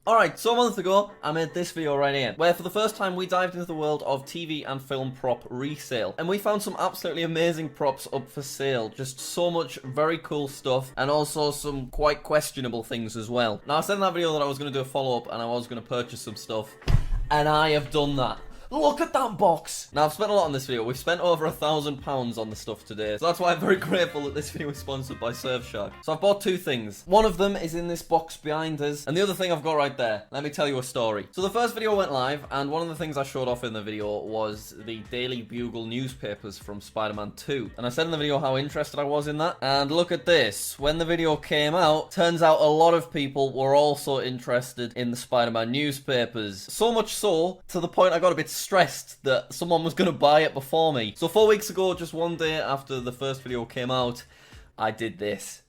Alright, so a month ago, I made this video right here, where for the first time we dived into the world of TV and film prop resale. And we found some absolutely amazing props up for sale. Just so much very cool stuff, and also some quite questionable things as well. Now, I said in that video that I was going to do a follow-up, and I was going to purchase some stuff, and I have done that. Look at that box! Now, I've spent a lot on this video. We've spent over £1,000 on the stuff today. So that's why I'm very grateful that this video is sponsored by Surfshark. So I've bought two things. One of them is in this box behind us. And the other thing I've got right there. Let me tell you a story. So the first video went live, and one of the things I showed off in the video was the Daily Bugle newspapers from Spider-Man 2. And I said in the video how interested I was in that. And look at this. When the video came out, turns out a lot of people were also interested in the Spider-Man newspapers. So much so, to the point I got a bit stressed that someone was going to buy it before me. So 4 weeks ago, just one day after the first video came out, I did this.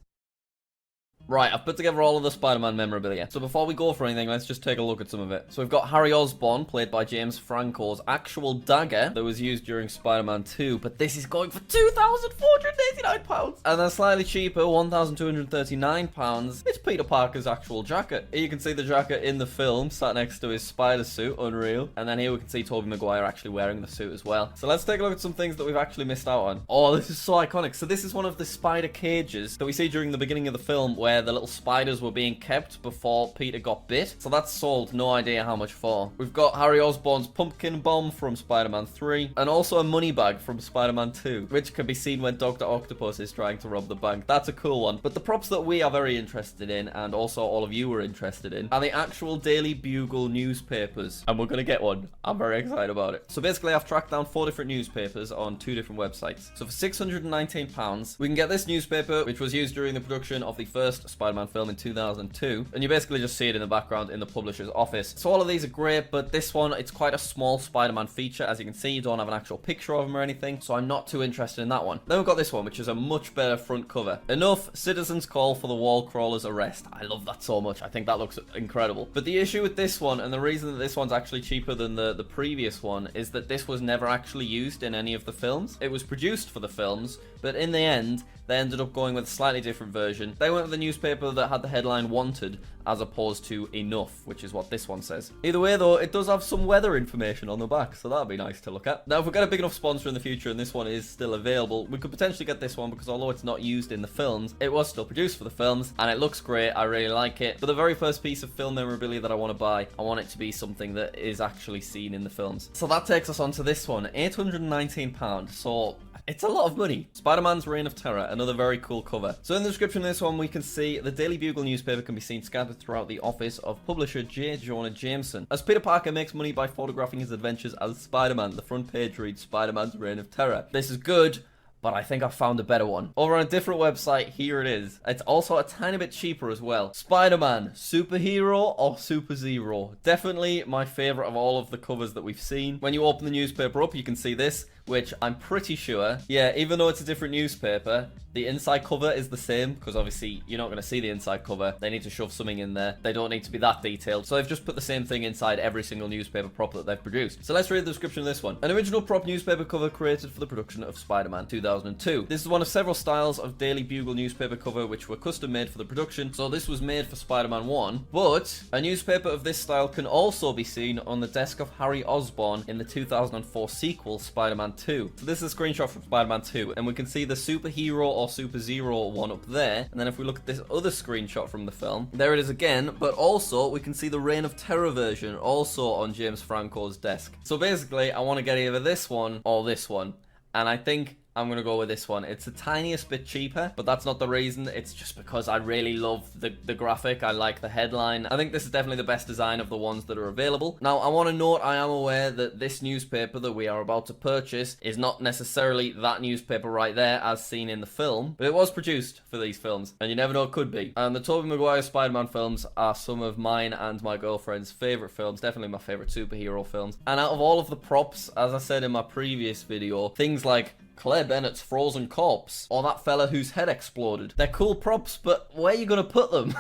Right, I've put together all of the Spider-Man memorabilia. So before we go for anything, let's just take a look at some of it. So we've got Harry Osborn, played by James Franco's actual dagger that was used during Spider-Man 2, but this is going for £2,489. And then slightly cheaper, £1,239, it's Peter Parker's actual jacket. Here you can see the jacket in the film, sat next to his spider suit, unreal. And then here we can see Tobey Maguire actually wearing the suit as well. So let's take a look at some things that we've actually missed out on. Oh, this is so iconic. So this is one of the spider cages that we see during the beginning of the film, where the little spiders were being kept before Peter got bit. So that's sold, no idea how much for. We've got Harry Osborn's pumpkin bomb from Spider-Man 3, and also a money bag from Spider-Man 2, which can be seen when Dr. Octopus is trying to rob the bank. That's a cool one. But the props that we are very interested in, and also all of you are interested in, are the actual Daily Bugle newspapers. And we're gonna get one. I'm very excited about it. So basically, I've tracked down 4 different newspapers on 2 different websites. So for £619, we can get this newspaper, which was used during the production of the first Spider-Man film in 2002, and you basically just see it in the background in the publisher's office. So all of these are great, but this one, it's quite a small Spider-Man feature. As you can see, you don't have an actual picture of him or anything, so I'm not too interested in that one. Then we've got this one, which is a much better front cover. Enough, citizens call for the wall crawler's arrest. I love that so much. I think that looks incredible. But the issue with this one, and the reason that this one's actually cheaper than the previous one, is that this was never actually used in any of the films. It was produced for the films, but in the end, they ended up going with a slightly different version. They went with the newspaper that had the headline "Wanted" as opposed to "Enough," which is what this one says. Either way though, it does have some weather information on the back, so that'd be nice to look at. Now, if we get a big enough sponsor in the future and this one is still available, we could potentially get this one, because although it's not used in the films, it was still produced for the films, and it looks great. I really like it. But the very first piece of film memorabilia that I want to buy, I want it to be something that is actually seen in the films. So that takes us on to this one, £819. So it's a lot of money. Spider-Man's Reign of Terror, another very cool cover. So in the description of this one, we can see the Daily Bugle newspaper can be seen scattered throughout the office of publisher J. Jonah Jameson. As Peter Parker makes money by photographing his adventures as Spider-Man, the front page reads Spider-Man's Reign of Terror. This is good, but I think I found a better one. Over on a different website, here it is. It's also a tiny bit cheaper as well. Spider-Man, superhero or super zero? Definitely my favorite of all of the covers that we've seen. When you open the newspaper up, you can see this, which I'm pretty sure, yeah, even though it's a different newspaper, the inside cover is the same, because obviously you're not going to see the inside cover. They need to shove something in there. They don't need to be that detailed. So they've just put the same thing inside every single newspaper prop that they've produced. So let's read the description of this one. An original prop newspaper cover created for the production of Spider-Man 2002. This is one of several styles of Daily Bugle newspaper cover which were custom made for the production. So this was made for Spider-Man 1, but a newspaper of this style can also be seen on the desk of Harry Osborn in the 2004 sequel, Spider-Man 2. So this is a screenshot from Spider-Man 2, and we can see the superhero or super zero one up there. And then if we look at this other screenshot from the film, there it is again, but also we can see the Reign of Terror version also on James Franco's desk. So basically, I want to get either this one or this one, and I think I'm going to go with this one. It's the tiniest bit cheaper, but that's not the reason. It's just because I really love the graphic. I like the headline. I think this is definitely the best design of the ones that are available. Now, I want to note, I am aware that this newspaper that we are about to purchase is not necessarily that newspaper right there as seen in the film, but it was produced for these films, and you never know, it could be. And the Tobey Maguire Spider-Man films are some of mine and my girlfriend's favorite films, definitely my favorite superhero films. And out of all of the props, as I said in my previous video, things like Claire Bennett's frozen corpse, or that fella whose head exploded. They're cool props, but where are you gonna put them?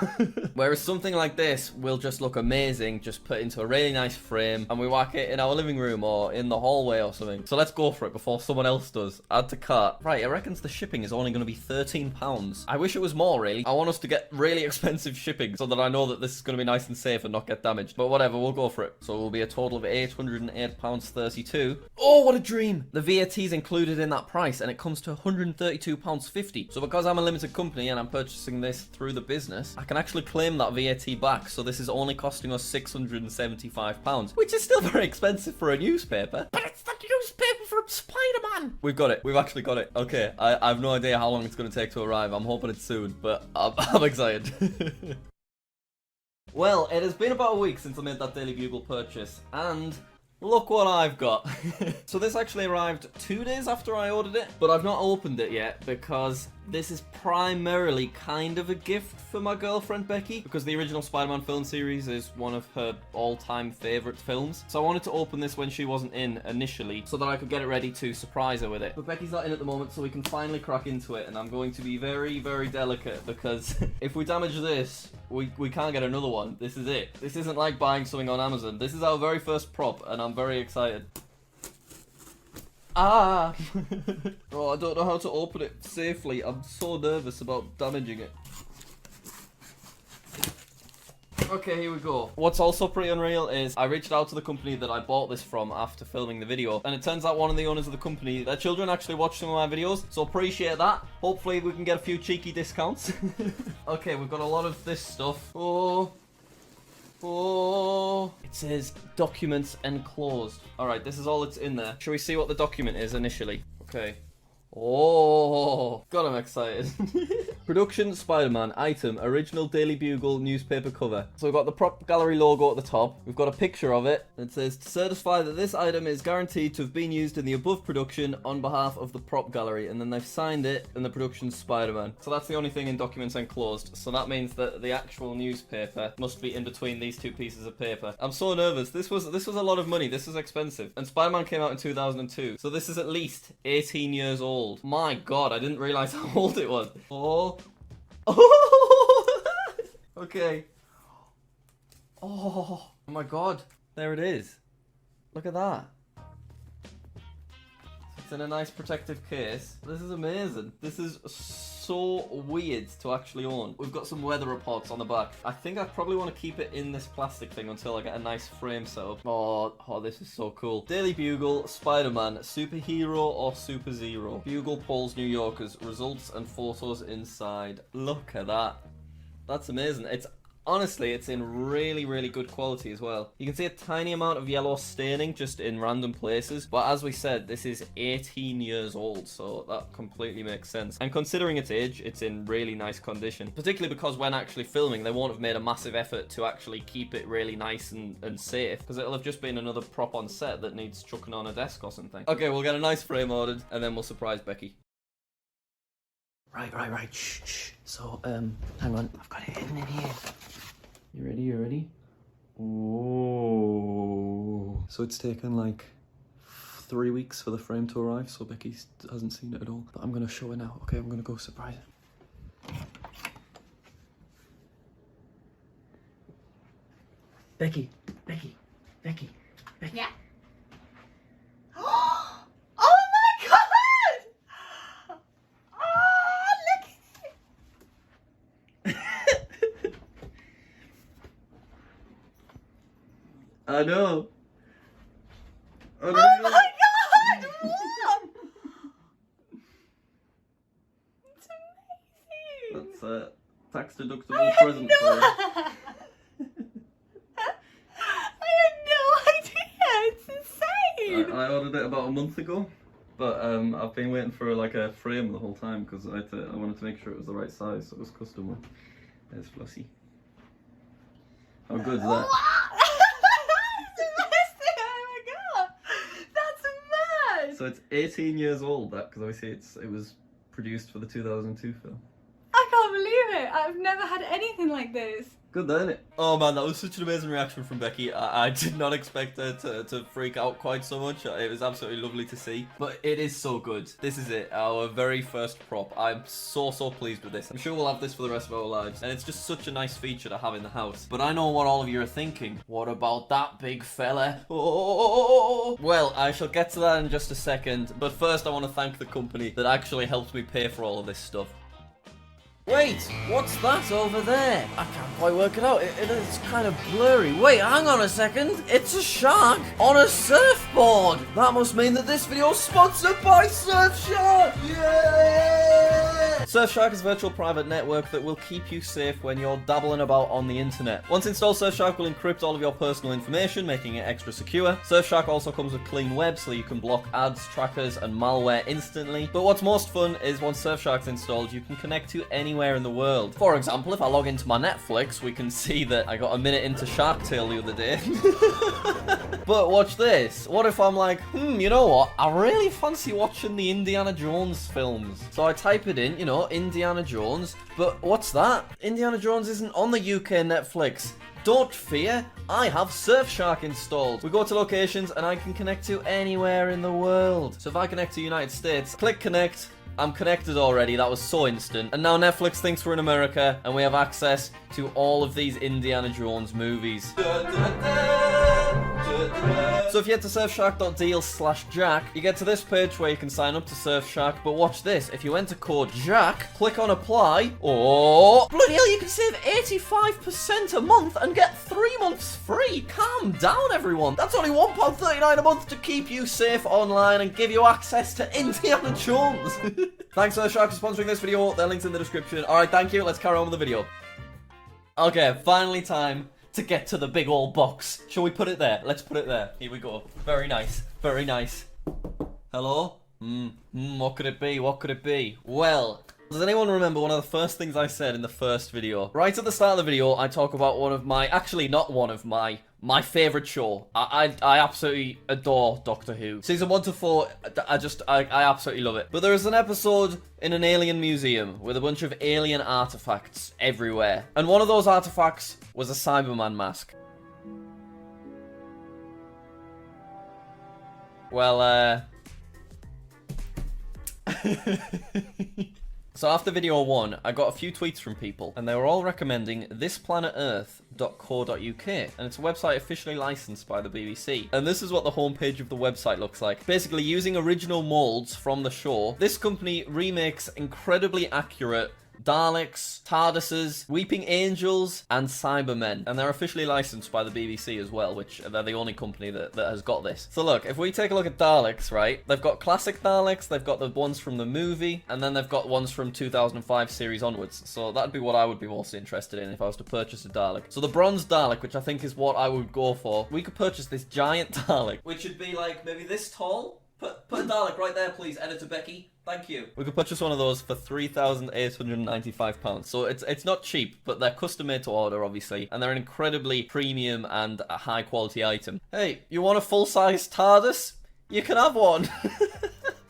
Whereas something like this will just look amazing, just put into a really nice frame, and we whack it in our living room or in the hallway or something. So let's go for it before someone else does. Add to cart. Right, I reckon the shipping is only gonna be £13. I wish it was more, really. I want us to get really expensive shipping so that I know that this is gonna be nice and safe and not get damaged. But whatever, we'll go for it. So it will be a total of £808.32. Oh, what a dream! The VAT is included in that price, and it comes to £132.50. So because I'm a limited company and I'm purchasing this through the business, I can actually claim that VAT back. So this is only costing us £675, which is still very expensive for a newspaper. But it's the newspaper from Spider-Man! We've got it. We've actually got it. Okay, I have no idea how long it's going to take to arrive. I'm hoping it's soon, but I'm excited. Well, it has been about a week since I made that Daily Bugle purchase, and look what I've got. So this actually arrived 2 days after I ordered it, but I've not opened it yet because this is primarily kind of a gift for my girlfriend Becky, because the original Spider-Man film series is one of her all-time favourite films. So I wanted to open this when she wasn't in initially, so that I could get it ready to surprise her with it. But Becky's not in at the moment, so we can finally crack into it, and I'm going to be very, very delicate, because if we damage this, we can't get another one. This is it. This isn't like buying something on Amazon. This is our very first prop, and I'm very excited. Ah! Oh, I don't know how to open it safely. I'm so nervous about damaging it. Okay, here we go. What's also pretty unreal is I reached out to the company that I bought this from after filming the video, and it turns out one of the owners of the company, their children actually watch some of my videos, so appreciate that. Hopefully we can get a few cheeky discounts. Okay, we've got a lot of this stuff. Oh, it says documents enclosed. Alright, this is all that's in there. Shall we see what the document is initially? Okay. Oh, God, I'm excited. Production Spider-Man item, original Daily Bugle newspaper cover. So we've got the prop gallery logo at the top. We've got a picture of it. It says to certify that this item is guaranteed to have been used in the above production on behalf of the prop gallery. And then they've signed it in the production Spider-Man. So that's the only thing in documents enclosed. So that means that the actual newspaper must be in between these two pieces of paper. I'm so nervous. This was a lot of money. This was expensive. And Spider-Man came out in 2002. So this is at least 18 years old. My God, I didn't realize how old it was. Oh. Okay. Oh my God. There it is. Look at that. It's in a nice protective case. This is amazing. This is so weird to actually own. We've got some weather reports on the back. I think I probably want to keep it in this plastic thing until I get a nice frame set up. Oh, this is so cool. Daily Bugle, Spider-Man, superhero or super zero? Bugle polls New Yorkers, results and photos inside. Look at that. That's amazing. Honestly, it's in really, really good quality as well. You can see a tiny amount of yellow staining just in random places. But as we said, this is 18 years old, so that completely makes sense. And considering its age, it's in really nice condition. Particularly because when actually filming, they won't have made a massive effort to actually keep it really nice and safe. Because it'll have just been another prop on set that needs chucking on a desk or something. Okay, we'll get a nice frame ordered, and then we'll surprise Becky. Right. Shh. So, hang on. I've got it hidden in here. You ready? Oh. So it's taken like 3 weeks for the frame to arrive, so Becky hasn't seen it at all. But I'm gonna show her now. Okay, I'm gonna go surprise her. Becky. Yeah. I know. Oh my God! What? It's amazing. That's a tax deductible present for you. I had no idea. It's insane. I ordered it about a month ago, but I've been waiting for like a frame the whole time because I wanted to make sure it was the right size, so it was custom one. There's Flossie. How good is that? Wow. So it's 18 years old, that, because obviously it was produced for the 2002 film. I can't believe it. I've never had anything like this. Good, isn't it? Oh man, that was such an amazing reaction from Becky. I did not expect her to freak out quite so much. It was absolutely lovely to see. But it is so good. This is it, our very first prop. I'm so pleased with this. I'm sure we'll have this for the rest of our lives. And it's just such a nice feature to have in the house. But I know what all of you are thinking. What about that big fella? Oh! Well, I shall get to that in just a second. But first I want to thank the company that actually helps me pay for all of this stuff. Wait, what's that over there? I can't quite work it out. It is kind of blurry. Wait, hang on a second. It's a shark on a surfboard. That must mean that this video is sponsored by Surfshark. Yay! Surfshark is a virtual private network that will keep you safe when you're dabbling about on the internet. Once installed, Surfshark will encrypt all of your personal information, making it extra secure. Surfshark also comes with clean web, so you can block ads, trackers, and malware instantly. But what's most fun is once Surfshark's installed, you can connect to anywhere in the world. For example, if I log into my Netflix, we can see that I got a minute into Shark Tale the other day. But watch this. What if I'm like, you know what? I really fancy watching the Indiana Jones films. So I type it in, you know, Indiana Jones. But what's that? Indiana Jones isn't on the UK Netflix. Don't fear, I have Surfshark installed. We go to locations and I can connect to anywhere in the world. So if I connect to United States, click connect. I'm connected already, that was so instant. And now Netflix thinks we're in America and we have access to all of these Indiana Jones movies. So if you head to surfshark.deal/Jack, you get to this page where you can sign up to Surfshark, but watch this. If you enter code Jack, click on apply, bloody hell, you can save 85% a month and get 3 months free. Calm down, everyone. That's only £1.39 a month to keep you safe online and give you access to Indiana Jones. Thanks Surfshark for sponsoring this video. Their link's in the description. Alright, thank you. Let's carry on with the video. Okay, finally time to get to the big old box. Shall we put it there? Let's put it there. Here we go. Very nice. Very nice. Hello? What could it be? What could it be? Well, does anyone remember one of the first things I said in the first video? Right at the start of the video, I talk about one of my, actually not one of my favourite show. I absolutely adore Doctor Who. Season 1 to 4, I absolutely love it. But there is an episode in an alien museum with a bunch of alien artifacts everywhere. And one of those artifacts was a Cyberman mask. Well, So after video 1, I got a few tweets from people, and they were all recommending thisplanetearth.co.uk, and it's a website officially licensed by the BBC. And this is what the homepage of the website looks like. Basically, using original molds from the show, this company remakes incredibly accurate Daleks, TARDISes, Weeping Angels, and Cybermen. And they're officially licensed by the BBC as well, which they're the only company that has got this. So look, if we take a look at Daleks, right? They've got classic Daleks, they've got the ones from the movie, and then they've got ones from 2005 series onwards. So that'd be what I would be most interested in if I was to purchase a Dalek. So the bronze Dalek, which I think is what I would go for, we could purchase this giant Dalek, which would be like maybe this tall. Put a Dalek right there, please, Editor Becky. Thank you. We could purchase one of those for £3,895. So it's not cheap, but they're custom made to order, obviously, and they're an incredibly premium and a high quality item. Hey, you want a full-size TARDIS? You can have one.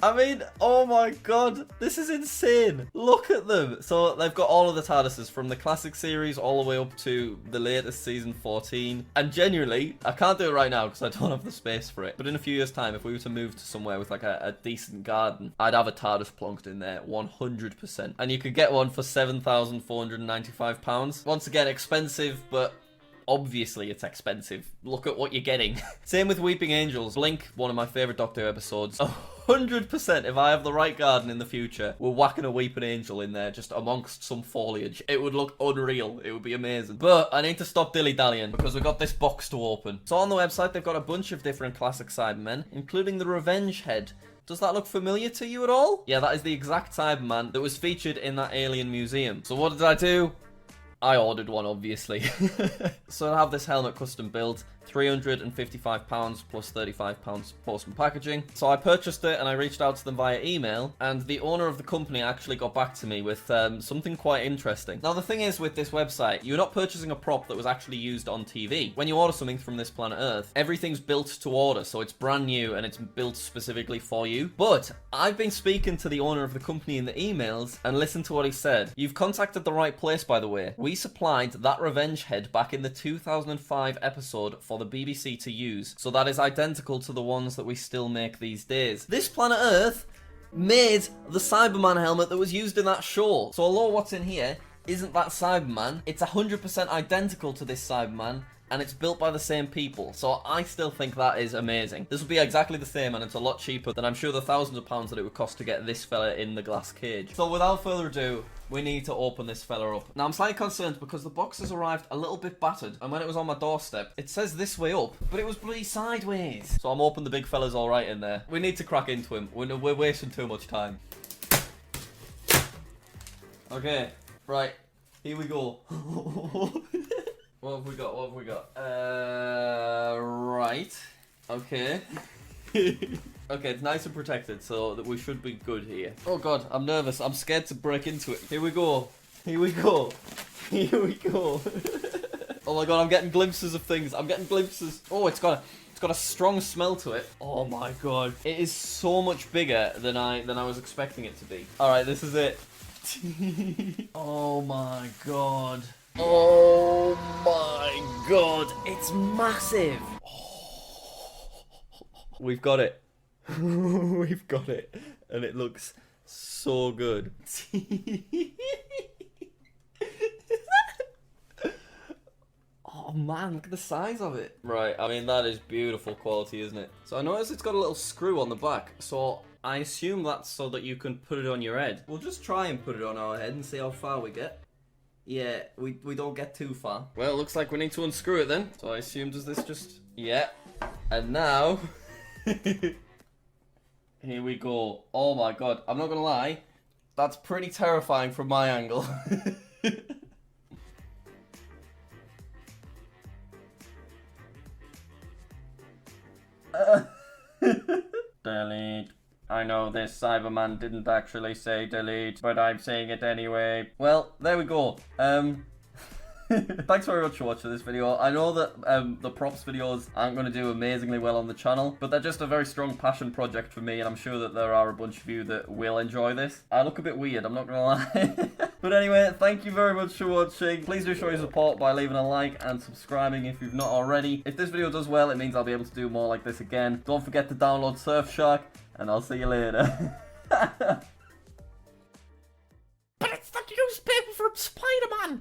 I mean, oh my god, this is insane. Look at them. So they've got all of the TARDISes from the classic series all the way up to the latest season 14. And genuinely, I can't do it right now because I don't have the space for it. But in a few years' time, if we were to move to somewhere with like a decent garden, I'd have a TARDIS plunked in there 100%. And you could get one for £7,495. Once again, expensive, but obviously it's expensive. Look at what you're getting. Same with Weeping Angels. Blink, one of my favourite Doctor Who episodes. 100% if I have the right garden in the future, we're whacking a Weeping Angel in there just amongst some foliage. It would look unreal. It would be amazing. But I need to stop dilly-dallying because we've got this box to open. So on the website, they've got a bunch of different classic Cybermen, including the Revenge Head. Does that look familiar to you at all? Yeah, that is the exact Cyberman that was featured in that alien museum. So what did I do? I ordered one, obviously. So I have this helmet custom built, £355 plus £35 post and packaging. So I purchased it and I reached out to them via email, and the owner of the company actually got back to me with something quite interesting. Now the thing is with this website, you're not purchasing a prop that was actually used on TV. When you order something from this planet Earth, everything's built to order, so it's brand new and it's built specifically for you. But I've been speaking to the owner of the company in the emails, and listen to what he said. You've contacted the right place, by the way. We supplied that revenge head back in the 2005 episode for the BBC to use, so that is identical to the ones that we still make these days. This planet Earth made the Cyberman helmet that was used in that show. So although what's in here isn't that Cyberman, it's 100% identical to this Cyberman, and it's built by the same people. So I still think that is amazing. This will be exactly the same, and it's a lot cheaper than I'm sure the thousands of pounds that it would cost to get this fella in the glass cage. So without further ado, we need to open this fella up. Now I'm slightly concerned because the box has arrived a little bit battered, and when it was on my doorstep, it says this way up, but it was bloody sideways. So I'm hoping the big fella's alright in there. We need to crack into him. We're wasting too much time. Okay, right, here we go. What have we got? What have we got? Right. Okay. Okay, it's nice and protected, so that we should be good here. Oh god, I'm nervous. I'm scared to break into it. Here we go. Here we go. Here we go. Oh my god, I'm getting glimpses of things. I'm getting glimpses. Oh, it's got a strong smell to it. Oh my god. It is so much bigger than I was expecting it to be. Alright, this is it. Oh my god. Oh my god, it's massive. We've got it. We've got it. And it looks so good. Oh man, look at the size of it. Right, I mean, that is beautiful quality, isn't it? So I noticed it's got a little screw on the back, so I assume that's so that you can put it on your head. We'll just try and put it on our head and see how far we get. Yeah, we don't get too far. Well, it looks like we need to unscrew it then. So I assume, does this just... Yeah. And now... Here we go. Oh my god, I'm not gonna lie. That's pretty terrifying from my angle. Delete. I know this Cyberman didn't actually say delete, but I'm saying it anyway. Well, there we go. Thanks very much for watching this video. I know that the props videos aren't going to do amazingly well on the channel, but they're just a very strong passion project for me, and I'm sure that there are a bunch of you that will enjoy this. I look a bit weird, I'm not going to lie. But anyway, thank you very much for watching. Please do show your support by leaving a like and subscribing if you've not already. If this video does well, it means I'll be able to do more like this again. Don't forget to download Surfshark, and I'll see you later. But it's the newspaper from Spiderman!